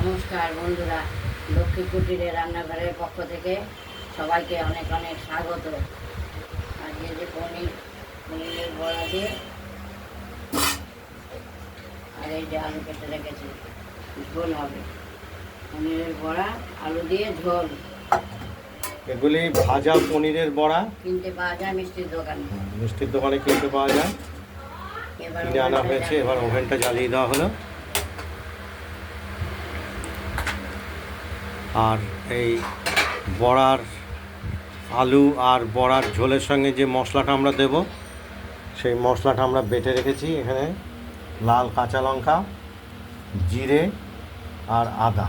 নমস্কার বন্ধুরা, লক্ষ্মী কুটিরের রান্নাঘরের পক্ষ থেকে সবাইকে অনেক অনেক স্বাগত। আজকে যে পনিরের বড়া দিয়ে আর এই যে আলু কেটে রেখেছি, ঝোল হবে। পনিরের বড়া আলু দিয়ে ঝোল। এগুলি ভাজা পনিরের বড়া কিনতে পাওয়া যায় মিষ্টির দোকানে। মিষ্টির দোকানে কিনতে পাওয়া যায়। কিনে আনা হয়েছে, এবার ওভেনটা জ্বালিয়ে দেওয়া হলো। আর এই বড়ার আলু আর বড়ার ঝোলের সঙ্গে যে মশলাটা আমরা দেব, সেই মশলাটা আমরা বেটে রেখেছি। এখানে লাল কাঁচা লঙ্কা, জিরে আর আদা।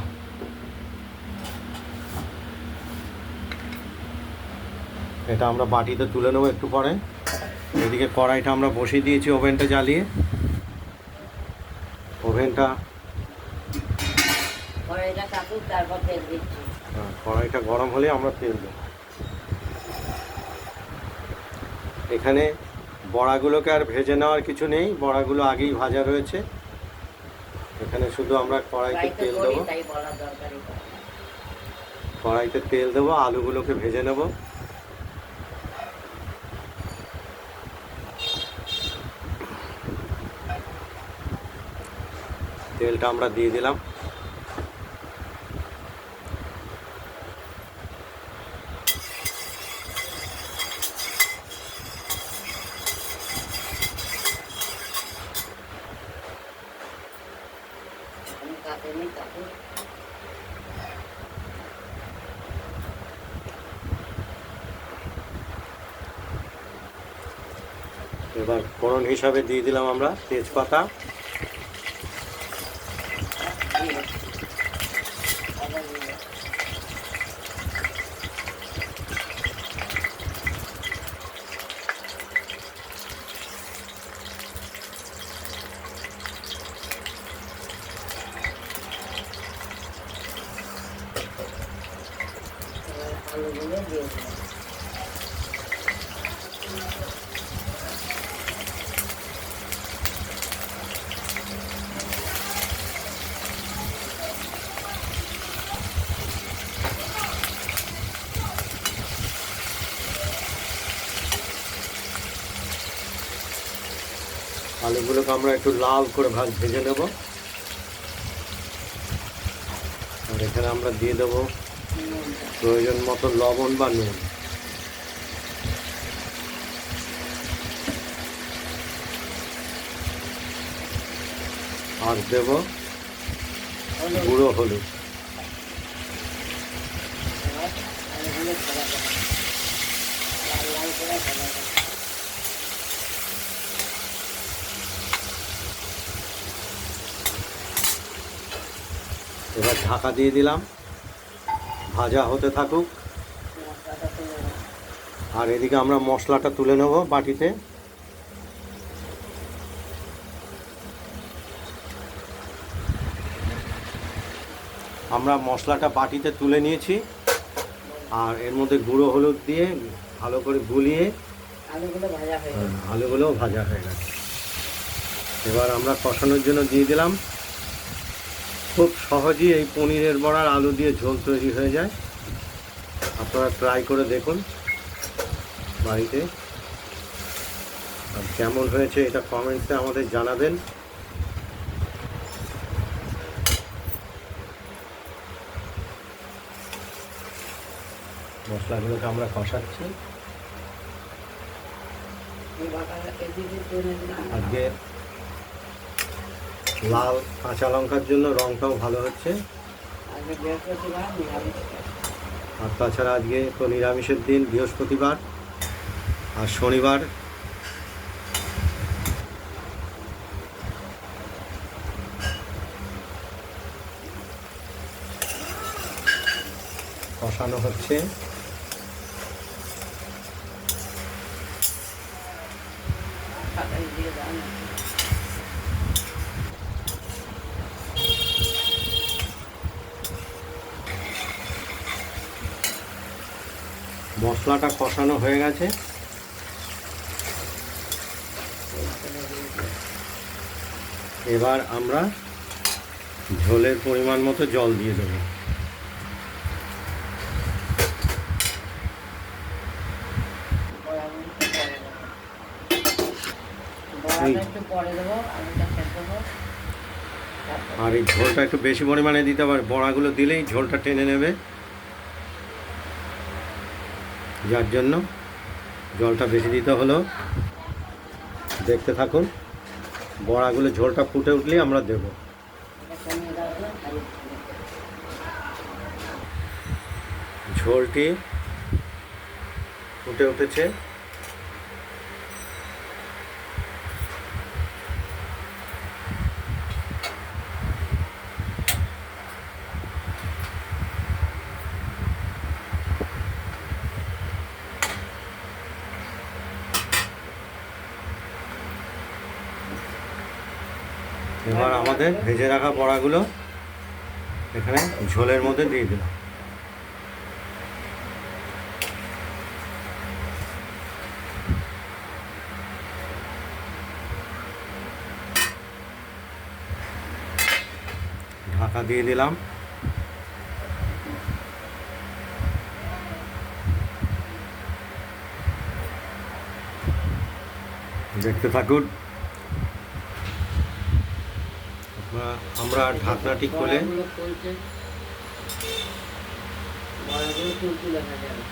এটা আমরা বাটিতে তুলে নেবো একটু পরে। এদিকে কড়াইটা আমরা বসিয়ে দিয়েছি ওভেনটা জ্বালিয়ে। কড়াইটা গরম হলে আমরা তেল দেব। এখানে বড়াগুলোকে আর ভেজে নেওয়ার কিছু নেই, বড়াগুলো আগেই ভাজা রয়েছে। এখানে শুধু আমরা কড়াইতে তেল দেবো, আলুগুলোকে ভেজে নেব। তেলটা আমরা দিয়ে দিলাম। এবার ফোড়ন হিসাবে দিয়ে দিলাম আমরা তেজপাতা, আলুগুলো দিয়ে দিলাম। আলুগুলোকে আমরা একটু লাল করে ভেজে নেব। আর এখানে আমরা দিয়ে দেবো প্রয়োজন মতো লবণ বা নুন। আর দেব গুঁড়ো হলুদ। এবার ঢাকা দিয়ে দিলাম, ভাজা হতে থাকুক। আর এদিকে আমরা মশলাটা তুলে নেব বাটিতে। আমরা মশলাটা বাটিতে তুলে নিয়েছি। আর এর মধ্যে গুঁড়ো হলুদ দিয়ে ভালো করে গুলিয়ে আলুগুলো ভাজা হয়ে গেছে। এবার আমরা কষানোর জন্য দিয়ে দিলাম। খুব সহজেই এই পনিরের বড়ার আলু দিয়ে ঝোল তৈরি হয়ে যায়। আপনারা ট্রাই করে দেখুন বাড়িতে। আর কেমন হয়েছে এটা কমেন্টসে আমাদের জানাবেন। মশলাগুলোকে আমরা কষাচ্ছি। আজকে লাল কাঁচা লঙ্কার জন্য রঙটাও ভালো হচ্ছে। আর তাছাড়া আজকে তো নিরামিষের দিন, বৃহস্পতিবার আর শনিবার। কষানো হচ্ছে। মশলাটা কষানো হয়ে গেছে। এবার আমরা ঝোলের পরিমাণ মতো জল দিয়ে দেবো। বড়াগুলো একটু পরে দেবো। বড়াটা একটু পরে দেবো, আলুটা সেদ্ধ হোক, তারপর আর এই ঝোলটা একটু বেশি পরিমাণে দিতে পারে, বড়াগুলো দিলেই ঝোলটা টেনে নেবে, যার জন্য জলটা বেশি দিতে হলো। দেখতে থাকুন, বড়াগুলো ঝোলটা ফুটে উঠলেই আমরা দেব। এটা কমিয়ে দেওয়া হলো, আর ঝোলটি ফুটে উঠেছে। এবার আমাদের ভেজে রাখা বড়াগুলো এখানে ঝোলের মধ্যে দিয়ে দিলাম। ঢাকা দিয়ে দিলাম। দেখতে থাকুন। আমরা ঢাকনাটি খুলে বড়াগুলো ফুলছে, বড়াগুলো তুলতুলে ভাজা হবে।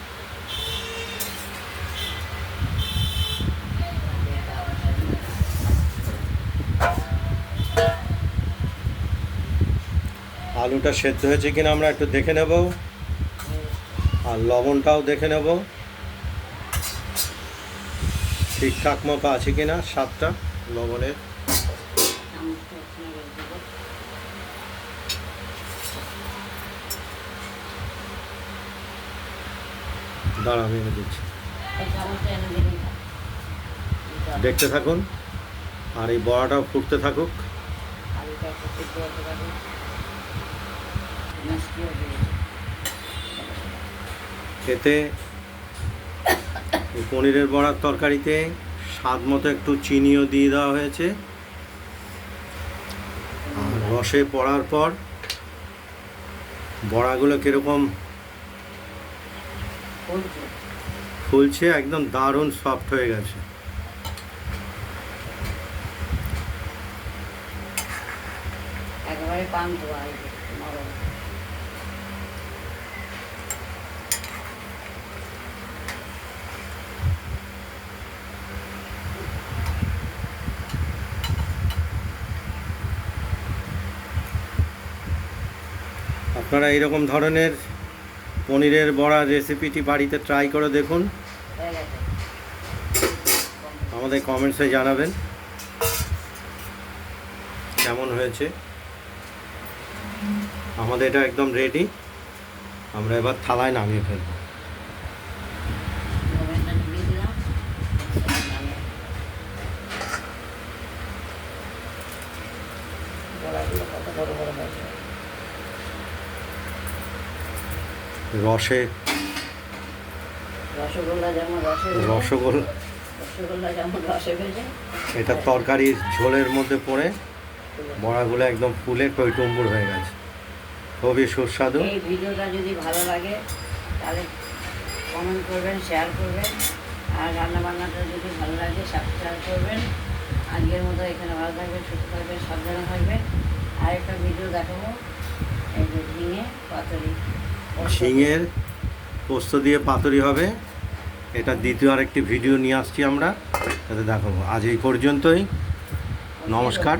আলুটা সেদ্ধ হয়েছে কিনা আমরা একটু দেখে নেব, আর লবণটাও দেখে নেব ঠিকঠাক মতো আছে কিনা স্বাদটা লবণের। চামচটা ওখানে রেখে দেবো। দাঁড়া, আমি এনে দিচ্ছি। এই চামচটা এনে দিলেই হবে। দেখতে থাকুন, আর এই বড়াটাও ফুটতে থাকুক। আলুটা একটু সিদ্ধ হতে পারে, মিষ্টিও দিয়েছি। এতে এই পনিরের বড়ার তরকারিতে স্বাদ মতো একটু চিনিও দিয়ে দেওয়া হয়েছে। আর রসে পড়ার পর বড়াগুলো কীরকম ফুলছে, ফুলছে, একদম দারুণ সফট হয়ে গেছে। একেবারে পান্তুয়া এই যে নরম। আপনারা এইরকম ধরনের পনিরের বড়া রেসিপিটি বাড়িতে ট্রাই করে দেখুন, হয়ে গেছে। আমাদের কমেন্টসে জানাবেন কেমন হয়েছে। আমাদের এটা একদম রেডি, আমরা এবার থালায় নামিয়ে ফেলব। ওভেনটা নিভিয়ে দিলাম। বড়াগুলো কত বড় বড় হয়েছে। রসে রসগোল্লা যেমন রসে ভেজে, রসগোল্লা, রসগোল্লা যেমন রসে ভেজে, এটা তরকারির ঝোলের মধ্যে পড়ে বড়াগুলো একদম ফুলে টইটুম্বুর হয়ে গেছে, খুবই সুস্বাদু। এই ভিডিওটা যদি ভালো লাগে তাহলে কমেন্ট করবেন, শেয়ার করবেন, আর রান্নাবান্নাটা যদি ভালো লাগে সাবস্ক্রাইব করবেন। আজকের মতো এখানে ভালো থাকবেন, সুস্থ থাকবেন, সাবধানে থাকবেন। আরেকটা ভিডিও দেখাবো, এই যে ঝিঙে পাতুরি, ঝিঙের পোস্ত দিয়ে পাতুরি হবে, এটা দ্বিতীয় আরেকটি ভিডিও নিয়ে আসছি আমরা, তাতে দেখাবো। আজ এই পর্যন্তই, নমস্কার।